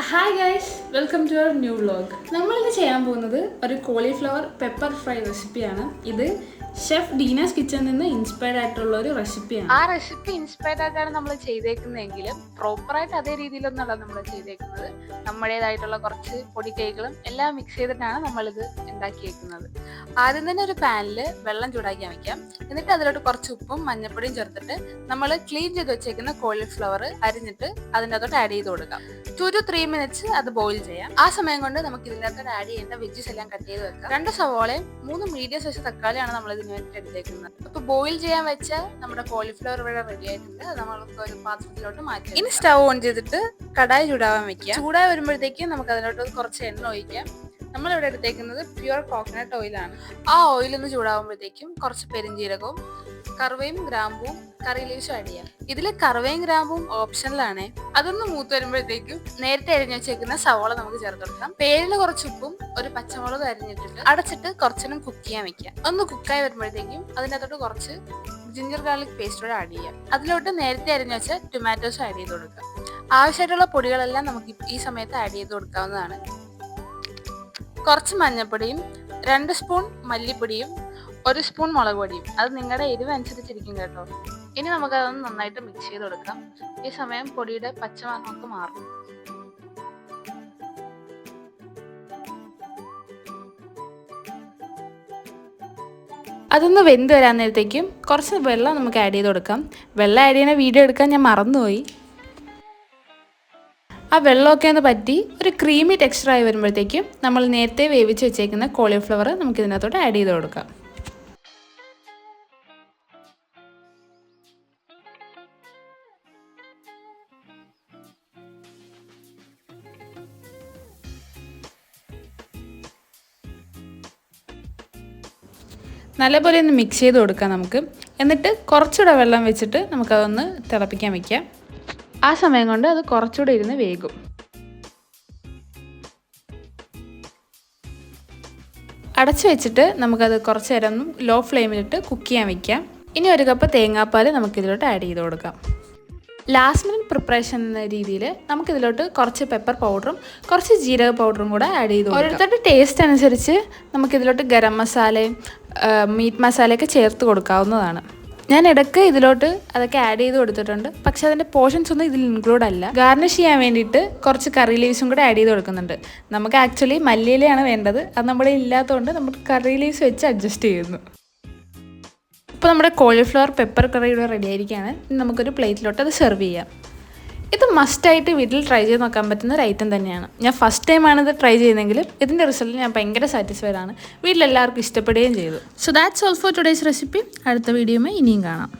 Hi guys, welcome to our new vlog. നമ്മളിത് ചെയ്യാൻ പോകുന്നത് ഒരു കോളിഫ്ലവർ പെപ്പർ ഫ്രൈ റെസിപ്പിയാണ്. ഇത് ഷെഫ് ഡീനാസ് കിച്ചണിൽ നിന്ന് ഇൻസ്പയർഡ് ആയിട്ടുള്ള ഒരു റെസിപ്പിയാണ്. ആ റെസിപ്പി ഇൻസ്പയർഡ് ആയിട്ടാണ് നമ്മൾ ചെയ്തേക്കുന്നതെങ്കിലും പ്രോപ്പറായിട്ട് അതേ രീതിയിലൊന്നുമല്ല നമ്മൾ ചെയ്തേക്കുന്നത്. നമ്മുടേതായിട്ടുള്ള കുറച്ച് പൊടിക്കൈകളും എല്ലാം മിക്സ് ചെയ്തിട്ടാണ് നമ്മളിത് ഉണ്ടാക്കിയേക്കുന്നത്. ആദ്യം തന്നെ ഒരു പാനിൽ വെള്ളം ചൂടാക്കാൻ വെക്കാം. എന്നിട്ട് അതിലോട്ട് കുറച്ച് ഉപ്പും മഞ്ഞപ്പൊടിയും ചേർത്തിട്ട് നമ്മൾ ക്ലീൻ ചെയ്ത് വെച്ചേക്കുന്ന കോളിഫ്ലവർ അരിഞ്ഞിട്ട് അതിൻ്റെ അകത്തോട്ട് ആഡ് ചെയ്ത് കൊടുക്കാം. 2 to 3 minutes അത് ബോയിൽ ചെയ്യാം. ആ സമയം കൊണ്ട് നമുക്ക് ഇതിൻ്റെ അകത്തോട്ട് ആഡ് ചെയ്യേണ്ട വെജസ് എല്ലാം കട്ട് ചെയ്ത് വെക്കാം. 2 സവോളയും 3 മീഡിയം സൈസ് തക്കാളിയാണ് നമ്മൾ ഇതിന് വേണ്ടി എടുത്തേക്കുന്നത്. അപ്പൊ ബോയിൽ ചെയ്യാൻ വെച്ച നമ്മുടെ കോളിഫ്ലവർ ഇവിടെ റെഡി ആയിട്ടുണ്ട്. അത് നമ്മൾക്ക് ഒരു പാത്രത്തിലോട്ട് മാറ്റി. ഇനി സ്റ്റവ് ഓൺ ചെയ്തിട്ട് കടായി ചൂടാവാൻ വെക്കാം. ചൂടായി വരുമ്പോഴത്തേക്കും നമുക്ക് അതിലോട്ട് കുറച്ച് എണ്ണ ഒഴിക്കാം. നമ്മളിവിടെ എടുത്തേക്കുന്നത് പ്യുവർ കോക്കനട്ട് ഓയിലാണ്. ആ ഓയിൽ ഒന്ന് ചൂടാവുമ്പോഴത്തേക്കും കുറച്ച് പെരിഞ്ജീരകവും കറുവയും ഗ്രാമ്പും കറി ലീവ്സും ആഡ് ചെയ്യാം. ഇതിൽ കറുവയും ഗ്രാമ്പും ഓപ്ഷനിലാണ്. അതൊന്ന് മൂത്ത് വരുമ്പോഴത്തേക്കും നേരത്തെ അരിഞ്ഞു വെച്ചേക്കുന്ന സവോള നമുക്ക് ചേർത്ത് കൊടുക്കാം. പേരിന് കുറച്ച് ഉപ്പും ഒരു പച്ചമുളക് അരിഞ്ഞിട്ടിട്ട് അടച്ചിട്ട് കുറച്ചേരം കുക്ക് ചെയ്യാൻ വെക്കാം. ഒന്ന് കുക്കായി വരുമ്പോഴത്തേക്കും അതിനകത്തോട്ട് കുറച്ച് ജിഞ്ചർ ഗാർലിക് പേസ്റ്റ് കൂടെ ആഡ് ചെയ്യാം. അതിലോട്ട് നേരത്തെ അരിഞ്ഞു വെച്ച ടൊമാറ്റോസ് ആഡ് ചെയ്ത് കൊടുക്കാം. ആവശ്യമായിട്ടുള്ള പൊടികളെല്ലാം നമുക്ക് ഈ സമയത്ത് ആഡ് ചെയ്ത് കൊടുക്കാവുന്നതാണ്. കുറച്ച് മഞ്ഞൾപ്പൊടിയും 2 സ്പൂൺ മല്ലിപ്പൊടിയും 1 സ്പൂൺ മുളക് പൊടിയും. അത് നിങ്ങളുടെ എരിവ് അനുസരിച്ചിരിക്കും കേട്ടോ. ഇനി നമുക്കതൊന്ന് നന്നായിട്ട് മിക്സ് ചെയ്ത് കൊടുക്കാം. ഈ സമയം പൊടിയുടെ പച്ചമണമൊക്കെ മാറും. അതൊന്ന് വെന്ത് വരാൻ നേരത്തേക്കും കുറച്ച് വെള്ളം നമുക്ക് ആഡ് ചെയ്ത് കൊടുക്കാം. വെള്ളം ആഡ് ചെയ്യുന്ന വീഡിയോ എടുക്കാൻ ഞാൻ മറന്നുപോയി. ആ വെള്ളമൊക്കെ ഒന്ന് പറ്റി ഒരു ക്രീമി ടെക്സ്ചർ ആയി വരുമ്പോഴത്തേക്കും നമ്മൾ നേരത്തെ വേവിച്ച് വെച്ചേക്കുന്ന കോളിഫ്ലവർ നമുക്ക് ഇതിനകത്തോട്ട് ആഡ് ചെയ്ത് കൊടുക്കാം. നല്ലപോലെ ഒന്ന് മിക്സ് ചെയ്ത് കൊടുക്കാം നമുക്ക്. എന്നിട്ട് കുറച്ചുകൂടെ വെള്ളം വെച്ചിട്ട് നമുക്കതൊന്ന് തിളപ്പിക്കാൻ വയ്ക്കാം. ആ സമയം കൊണ്ട് അത് കുറച്ചുകൂടെ ഇരുന്ന് വേകും. അടച്ചു വെച്ചിട്ട് നമുക്കത് കുറച്ച് നേരം ലോ ഫ്ലെയിമിലിട്ട് കുക്ക് ചെയ്യാൻ വയ്ക്കാം. ഇനി 1 കപ്പ് തേങ്ങാപ്പാൽ നമുക്കിതിലോട്ട് ആഡ് ചെയ്ത് കൊടുക്കാം. ലാസ്റ്റ് മിനിറ്റ് പ്രിപ്പറേഷൻ എന്ന രീതിയിൽ നമുക്കിതിലോട്ട് കുറച്ച് പെപ്പർ പൗഡറും കുറച്ച് ജീരക പൗഡറും കൂടെ ആഡ് ചെയ്ത് കൊടുക്കാം. ഓരോരുത്തരുടെ ടേസ്റ്റ് അനുസരിച്ച് നമുക്കിതിലോട്ട് ഗരം മസാലയും മീറ്റ് മസാലയൊക്കെ ചേർത്ത് കൊടുക്കാവുന്നതാണ്. ഞാൻ ഇടയ്ക്ക് ഇതിലോട്ട് അതൊക്കെ ആഡ് ചെയ്ത് കൊടുത്തിട്ടുണ്ട്. പക്ഷെ അതിൻ്റെ പോർഷൻസ് ഒന്നും ഇതിൽ ഇൻക്ലൂഡ് അല്ല. ഗാർണിഷ് ചെയ്യാൻ വേണ്ടിയിട്ട് കുറച്ച് കറി ലീവ്സും കൂടെ ആഡ് ചെയ്ത് കൊടുക്കുന്നുണ്ട്. നമുക്ക് ആക്ച്വലി മല്ലിയിലയാണ് വേണ്ടത്. അത് നമ്മുടെ ഇല്ലാത്തതുകൊണ്ട് നമുക്ക് കറി ലീവ്സ് വെച്ച് അഡ്ജസ്റ്റ് ചെയ്യുന്നു. ഇപ്പോൾ നമ്മുടെ കോളിഫ്ലവർ പെപ്പർ കറി ഇവിടെ റെഡി ആയിരിക്കുകയാണ്. ഇനി നമുക്കൊരു പ്ലേറ്റിലോട്ട് അത് സെർവ് ചെയ്യാം. ഇത് മസ്റ്റായിട്ട് വീട്ടിൽ ട്രൈ ചെയ്ത് നോക്കാൻ പറ്റുന്ന ഒരു ഐറ്റം തന്നെയാണ്. ഞാൻ ഫസ്റ്റ് ടൈമാണ് ഇത് ട്രൈ ചെയ്യുന്നതെങ്കിലും ഇതിൻ്റെ റിസൾട്ട് ഞാൻ ഭയങ്കര സാറ്റിസ്ഫൈഡ് ആണ്. വീട്ടിലെല്ലാവർക്കും ഇഷ്ടപ്പെടുകയും ചെയ്തു. So that's all for today's recipe. അടുത്ത വീഡിയോയുമായി ഇനിയും കാണാം.